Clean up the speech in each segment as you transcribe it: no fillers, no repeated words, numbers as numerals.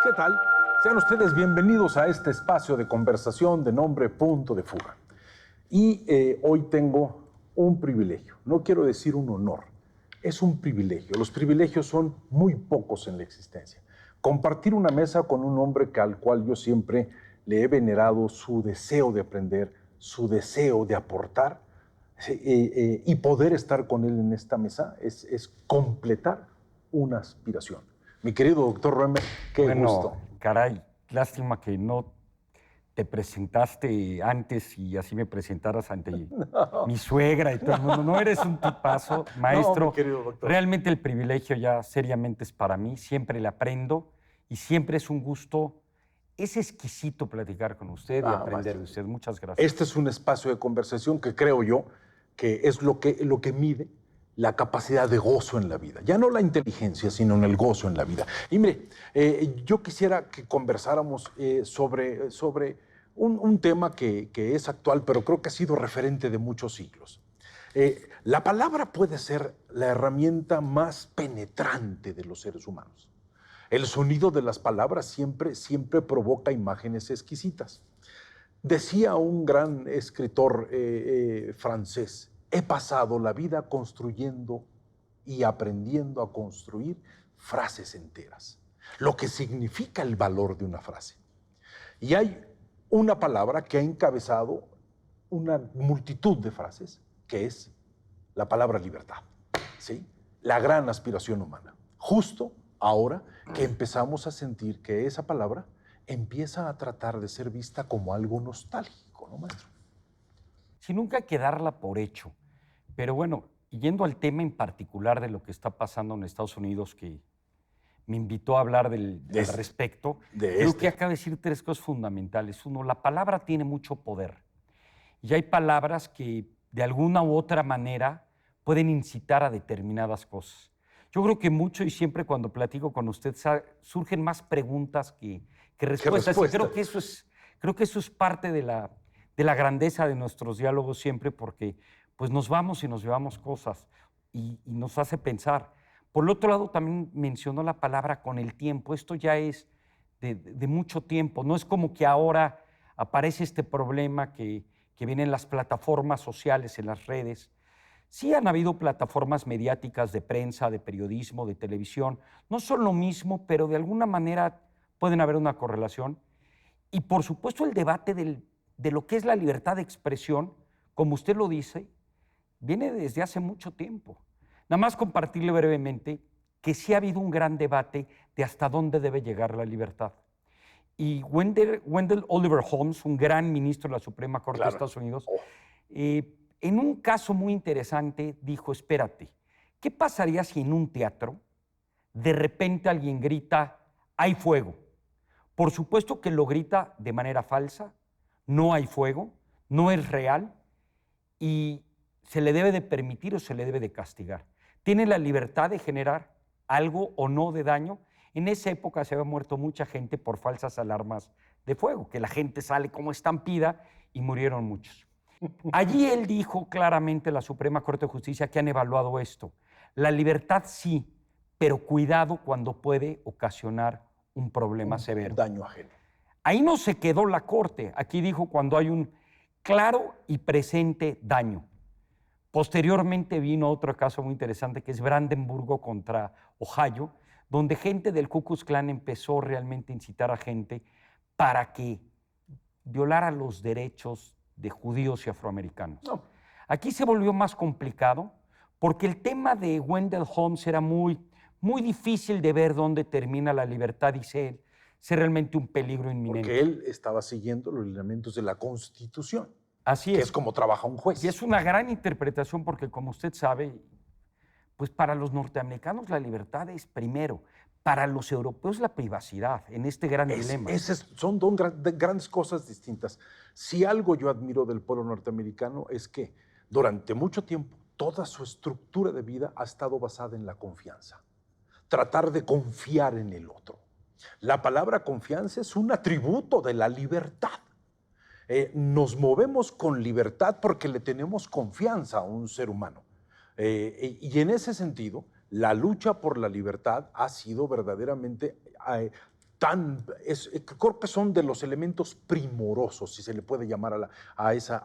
¿Qué tal? Sean ustedes bienvenidos a este espacio de conversación de nombre Punto de Fuga. Y hoy tengo un privilegio, no quiero decir un honor, es un privilegio. Los privilegios son muy pocos en la existencia. Compartir una mesa con un hombre al cual yo siempre le he venerado su deseo de aprender, su deseo de aportar, y poder estar con él en esta mesa es completar una aspiración. Mi querido doctor Roemer, qué gusto. Caray, lástima que no te presentaste antes y así me presentaras ante mi suegra y todo el mundo. No, eres un tipazo, maestro. No, mi querido doctor. Realmente el privilegio ya seriamente es para mí, siempre le aprendo y siempre es un gusto. Es exquisito platicar con usted y aprender maestro, de usted. Muchas gracias. Este es un espacio de conversación que creo yo que es lo que mide la capacidad de gozo en la vida. Ya no la inteligencia, sino en el gozo en la vida. Y mire, yo quisiera que conversáramos sobre un tema que es actual, pero creo que ha sido referente de muchos siglos. La palabra puede ser la herramienta más penetrante de los seres humanos. El sonido de las palabras siempre provoca imágenes exquisitas. Decía un gran escritor francés, he pasado la vida construyendo y aprendiendo a construir frases enteras, lo que significa el valor de una frase. Y hay una palabra que ha encabezado una multitud de frases, que es la palabra libertad, ¿sí? La gran aspiración humana. Justo ahora que empezamos a sentir que esa palabra empieza a tratar de ser vista como algo nostálgico, ¿no, maestro? Sin nunca hay que darla por hecho. Pero bueno, yendo al tema en particular de lo que está pasando en Estados Unidos, que me invitó a hablar al respecto, creo que acaba de decir tres cosas fundamentales. Uno, la palabra tiene mucho poder. Y hay palabras que de alguna u otra manera pueden incitar a determinadas cosas. Yo creo que mucho y siempre cuando platico con usted surgen más preguntas que respuestas. Y creo que eso es parte de la grandeza de nuestros diálogos siempre, porque pues nos vamos y nos llevamos cosas y nos hace pensar. Por el otro lado, también mencionó la palabra con el tiempo. Esto ya es de mucho tiempo. No es como que ahora aparece este problema que viene en las plataformas sociales, en las redes. Sí han habido plataformas mediáticas de prensa, de periodismo, de televisión. No son lo mismo, pero de alguna manera pueden haber una correlación. Y por supuesto el debate de lo que es la libertad de expresión, como usted lo dice, viene desde hace mucho tiempo. Nada más compartirle brevemente que sí ha habido un gran debate de hasta dónde debe llegar la libertad. Y Wendell Oliver Holmes, un gran ministro de la Suprema Corte de Estados Unidos, en un caso muy interesante dijo, espérate, ¿qué pasaría si en un teatro de repente alguien grita, hay fuego? Por supuesto que lo grita de manera falsa, no hay fuego, no es real y se le debe de permitir o se le debe de castigar. Tiene la libertad de generar algo o no de daño. En esa época se había muerto mucha gente por falsas alarmas de fuego, que la gente sale como estampida y murieron muchos. Allí él dijo claramente, la Suprema Corte de Justicia, que han evaluado esto. La libertad sí, pero cuidado cuando puede ocasionar un problema severo. Daño ajeno. Ahí no se quedó la Corte. Aquí dijo cuando hay un claro y presente daño. Posteriormente vino otro caso muy interesante que es Brandenburgo contra Ohio, donde gente del Ku Klux Klan empezó realmente a incitar a gente para que violara los derechos de judíos y afroamericanos. No. Aquí se volvió más complicado porque el tema de Wendell Holmes era muy difícil de ver dónde termina la libertad y ser realmente un peligro inminente. Porque él estaba siguiendo los lineamientos de la Constitución. Así es. Que es como trabaja un juez. Y es una gran interpretación porque, como usted sabe, pues para los norteamericanos la libertad es primero. Para los europeos la privacidad, en este gran dilema. Son dos grandes cosas distintas. Si algo yo admiro del pueblo norteamericano es que durante mucho tiempo toda su estructura de vida ha estado basada en la confianza. Tratar de confiar en el otro. La palabra confianza es un atributo de la libertad. Nos movemos con libertad porque le tenemos confianza a un ser humano. Y en ese sentido, la lucha por la libertad ha sido verdaderamente creo que son de los elementos primorosos, si se le puede llamar a esa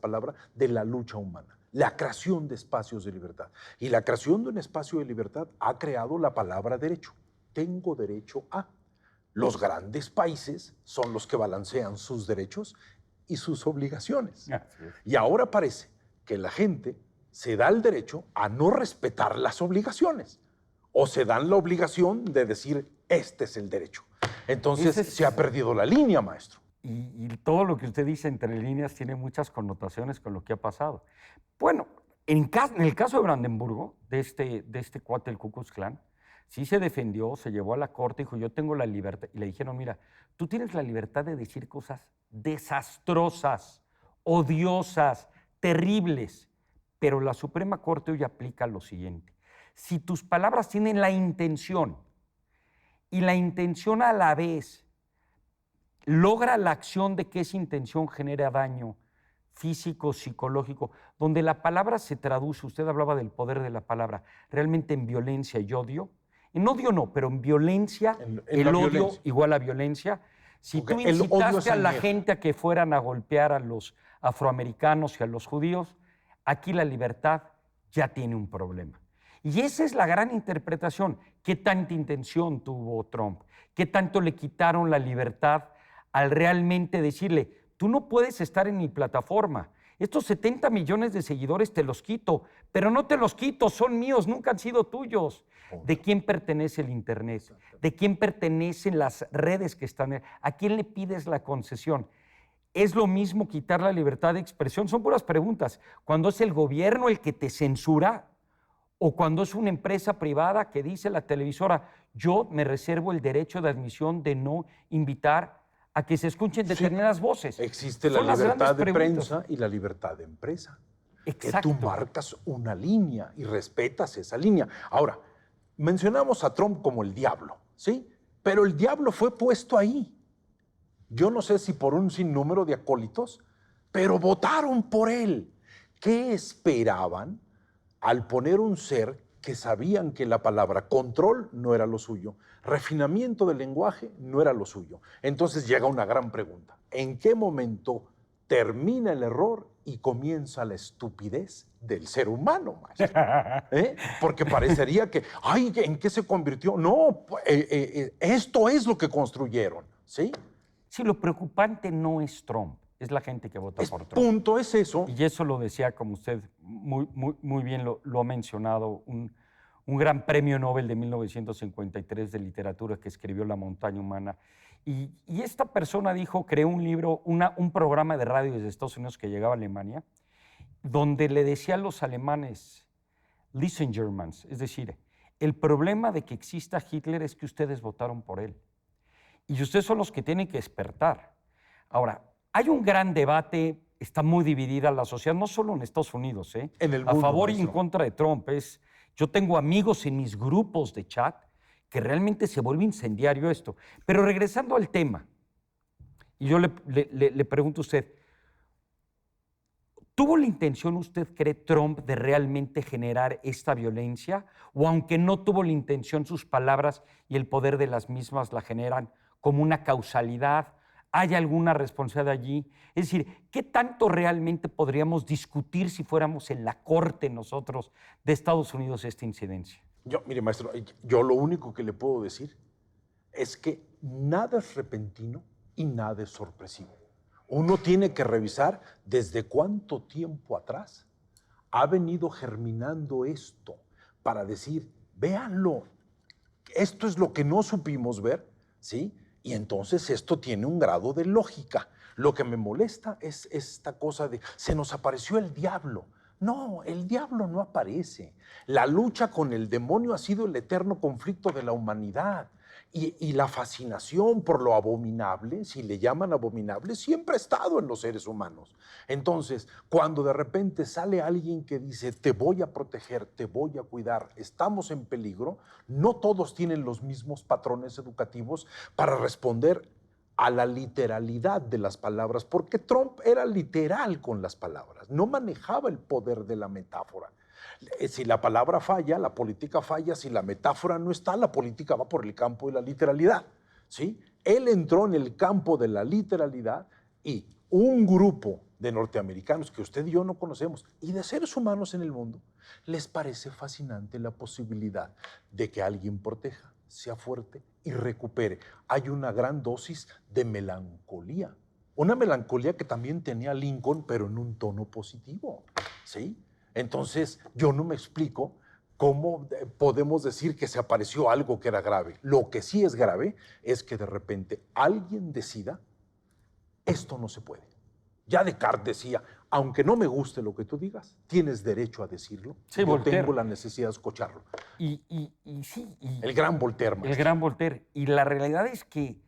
palabra, de la lucha humana. La creación de espacios de libertad. Y la creación de un espacio de libertad ha creado la palabra derecho. Tengo derecho a. Los grandes países son los que balancean sus derechos y sus obligaciones. Y ahora parece que la gente se da el derecho a no respetar las obligaciones. O se dan la obligación de decir, este es el derecho. Entonces se ha perdido la línea, maestro. Y todo lo que usted dice entre líneas tiene muchas connotaciones con lo que ha pasado. Bueno, en el caso de Brandenburgo, de este cuate del Ku Klux Klan, sí se defendió, se llevó a la corte y dijo, yo tengo la libertad. Y le dijeron, mira, tú tienes la libertad de decir cosas desastrosas, odiosas, terribles, pero la Suprema Corte hoy aplica lo siguiente. Si tus palabras tienen la intención y la intención a la vez logra la acción de que esa intención genera daño físico, psicológico, donde la palabra se traduce, usted hablaba del poder de la palabra, realmente en violencia y odio. En odio no, pero en violencia, el odio violencia. Igual a violencia. Si tú incitaste a la gente a que fueran a golpear a los afroamericanos y a los judíos, aquí la libertad ya tiene un problema. Y esa es la gran interpretación. ¿Qué tanta intención tuvo Trump? ¿Qué tanto le quitaron la libertad al realmente decirle, tú no puedes estar en mi plataforma? Estos 70 millones de seguidores te los quito, pero no te los quito, son míos, nunca han sido tuyos. ¿De quién pertenece el Internet? ¿De quién pertenecen las redes que están? ¿A quién le pides la concesión? ¿Es lo mismo quitar la libertad de expresión? Son puras preguntas. Cuando es el gobierno el que te censura o cuando es una empresa privada que dice la televisora, yo me reservo el derecho de admisión de no invitar a que se escuchen determinadas voces. Existe la libertad de prensa y la libertad de empresa. Exacto. Que tú marcas una línea y respetas esa línea. Ahora, mencionamos a Trump como el diablo, ¿sí? Pero el diablo fue puesto ahí. Yo no sé si por un sinnúmero de acólitos, pero votaron por él. ¿Qué esperaban al poner un ser que sabían que la palabra control no era lo suyo, refinamiento del lenguaje no era lo suyo? Entonces llega una gran pregunta. ¿En qué momento termina el error y comienza la estupidez del ser humano, maestro? Porque parecería que, ay, ¿en qué se convirtió? No, esto es lo que construyeron, ¿sí? Sí, lo preocupante no es Trump, es la gente que vota por Trump. Punto es eso. Y eso lo decía, como usted muy bien lo ha mencionado, un gran premio Nobel de 1953 de literatura que escribió La montaña humana. Y esta persona dijo, creó un libro, un programa de radio desde Estados Unidos que llegaba a Alemania, donde le decía a los alemanes, listen Germans, es decir, el problema de que exista Hitler es que ustedes votaron por él. Y ustedes son los que tienen que despertar. Ahora, hay un gran debate, está muy dividida la sociedad, no solo en Estados Unidos, en el mundo, a favor y en contra de Trump. Yo tengo amigos en mis grupos de chat que realmente se vuelve incendiario esto. Pero regresando al tema, y yo le pregunto a usted, ¿tuvo la intención, usted cree, Trump de realmente generar esta violencia? ¿O aunque no tuvo la intención, sus palabras y el poder de las mismas la generan como una causalidad? ¿Hay alguna responsabilidad allí? Es decir, ¿qué tanto realmente podríamos discutir si fuéramos en la corte nosotros de Estados Unidos esta incidencia? Mire, maestro, yo lo único que le puedo decir es que nada es repentino y nada es sorpresivo. Uno tiene que revisar desde cuánto tiempo atrás ha venido germinando esto para decir, véanlo, esto es lo que no supimos ver, ¿sí? Y entonces esto tiene un grado de lógica. Lo que me molesta es esta cosa de, se nos apareció el diablo. No, el diablo no aparece. La lucha con el demonio ha sido el eterno conflicto de la humanidad. Y la fascinación por lo abominable, si le llaman abominable, siempre ha estado en los seres humanos. Entonces, cuando de repente sale alguien que dice, te voy a proteger, te voy a cuidar, estamos en peligro, no todos tienen los mismos patrones educativos para responder a la literalidad de las palabras, porque Trump era literal con las palabras, no manejaba el poder de la metáfora. Si la palabra falla, la política falla. Si la metáfora no está, la política va por el campo de la literalidad. ¿sí? Él entró en el campo de la literalidad y un grupo de norteamericanos que usted y yo no conocemos y de seres humanos en el mundo, les parece fascinante la posibilidad de que alguien proteja, sea fuerte y recupere. Hay una gran dosis de melancolía. Una melancolía que también tenía Lincoln, pero en un tono positivo, ¿sí? Entonces, yo no me explico cómo podemos decir que se apareció algo que era grave. Lo que sí es grave es que de repente alguien decida, esto no se puede. Ya Descartes decía, aunque no me guste lo que tú digas, tienes derecho a decirlo. Sí, yo Voltaire. tengo la necesidad de escucharlo. Sí. El gran Voltaire, maestro. El gran Voltaire. Y la realidad es que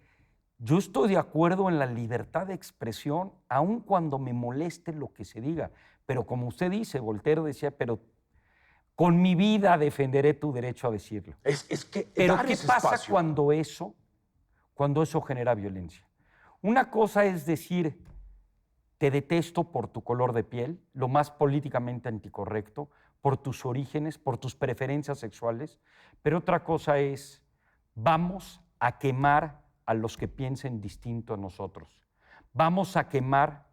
yo estoy de acuerdo en la libertad de expresión, aun cuando me moleste lo que se diga. Pero como usted dice, Voltaire decía, pero con mi vida defenderé tu derecho a decirlo. Pero ¿qué pasa cuando eso genera violencia? Una cosa es decir, te detesto por tu color de piel, lo más políticamente anticorrecto, por tus orígenes, por tus preferencias sexuales, pero otra cosa es, vamos a quemar a los que piensen distinto a nosotros. Vamos a quemar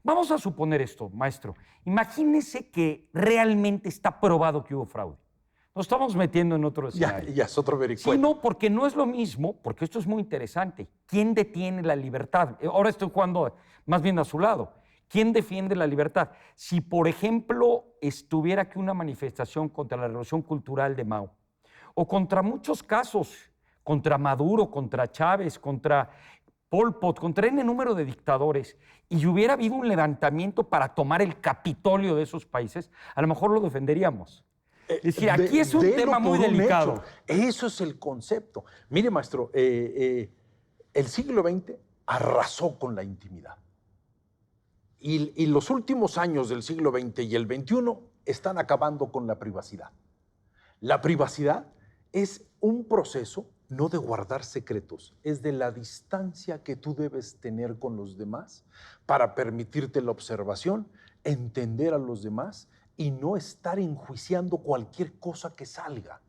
Vamos a suponer esto, maestro. Imagínese que realmente está probado que hubo fraude. Nos estamos metiendo en otro escenario. Ya es otro vericueto. Sí, no, porque no es lo mismo, porque esto es muy interesante. ¿Quién detiene la libertad? Ahora estoy jugando más bien a su lado. ¿Quién defiende la libertad? Si, por ejemplo, estuviera aquí una manifestación contra la revolución cultural de Mao, o contra muchos casos, contra Maduro, contra Chávez, contra Pol Pot, contra N número de dictadores, y hubiera habido un levantamiento para tomar el Capitolio de esos países, a lo mejor lo defenderíamos. Es decir, aquí es un tema muy delicado. Eso es el concepto. Mire, maestro, el siglo XX arrasó con la intimidad. Y los últimos años del siglo XX y el XXI están acabando con la privacidad. La privacidad es un proceso no de guardar secretos, es de la distancia que tú debes tener con los demás para permitirte la observación, entender a los demás y no estar enjuiciando cualquier cosa que salga.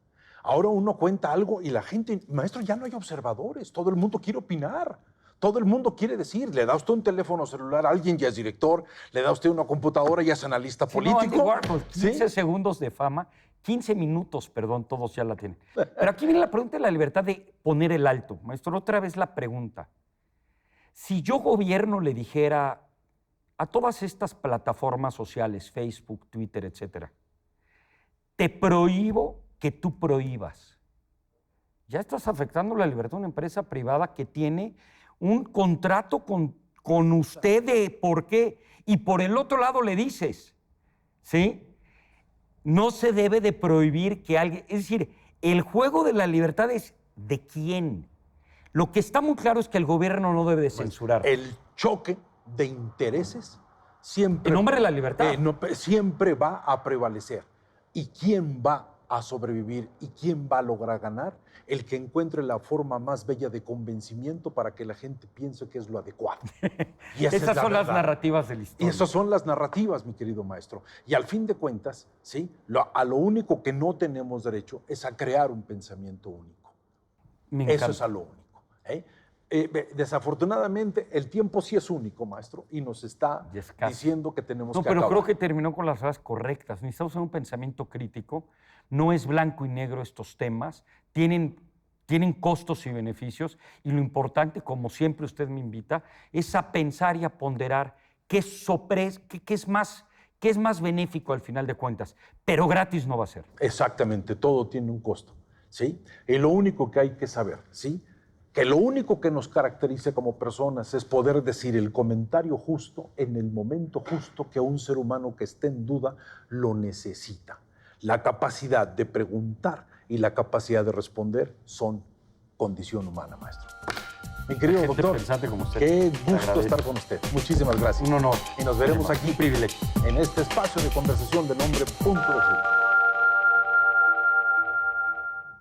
Ahora uno cuenta algo y la gente, maestro, ya no hay observadores, todo el mundo quiere opinar. Todo el mundo quiere decir, le da usted un teléfono celular a alguien, ya es director, le da usted una computadora, ya es analista político. No, Andy Warhol, 15 segundos de fama, 15 minutos, perdón, todos ya la tienen. Pero aquí viene la pregunta de la libertad de poner el alto. Maestro, otra vez la pregunta. Si yo gobierno le dijera a todas estas plataformas sociales, Facebook, Twitter, etcétera, te prohíbo que tú prohíbas, ya estás afectando la libertad de una empresa privada que tiene un contrato con usted de por qué, y por el otro lado le dices, ¿sí? No se debe de prohibir que alguien, es decir, el juego de la libertad es ¿de quién? Lo que está muy claro es que el gobierno no debe de censurar. El choque de intereses siempre... En nombre de la libertad. Siempre va a prevalecer. ¿Y quién va a sobrevivir y quién va a lograr ganar? El que encuentre la forma más bella de convencimiento para que la gente piense que es lo adecuado. Y esas son las narrativas de la historia. Y esas son las narrativas, mi querido maestro. Y al fin de cuentas, ¿sí? A lo único que no tenemos derecho es a crear un pensamiento único. Eso es a lo único. Desafortunadamente, el tiempo sí es único, maestro, y nos está diciendo que tenemos que acabar. No, pero creo que terminó con las frases correctas. Necesitamos un pensamiento crítico. No es blanco y negro estos temas. Tienen costos y beneficios. Y lo importante, como siempre usted me invita, es a pensar y a ponderar qué es más benéfico al final de cuentas. Pero gratis no va a ser. Exactamente, todo tiene un costo, ¿sí? Y lo único que hay que saber, ¿sí? Que lo único que nos caracteriza como personas es poder decir el comentario justo en el momento justo que un ser humano que esté en duda lo necesita. La capacidad de preguntar y la capacidad de responder son condición humana, maestro. Mi querido doctor, como usted. Qué gusto estar con usted. Muchísimas gracias. Un honor. Y nos veremos aquí, privilegio, en este espacio de conversación de nombre Punto de Fuga.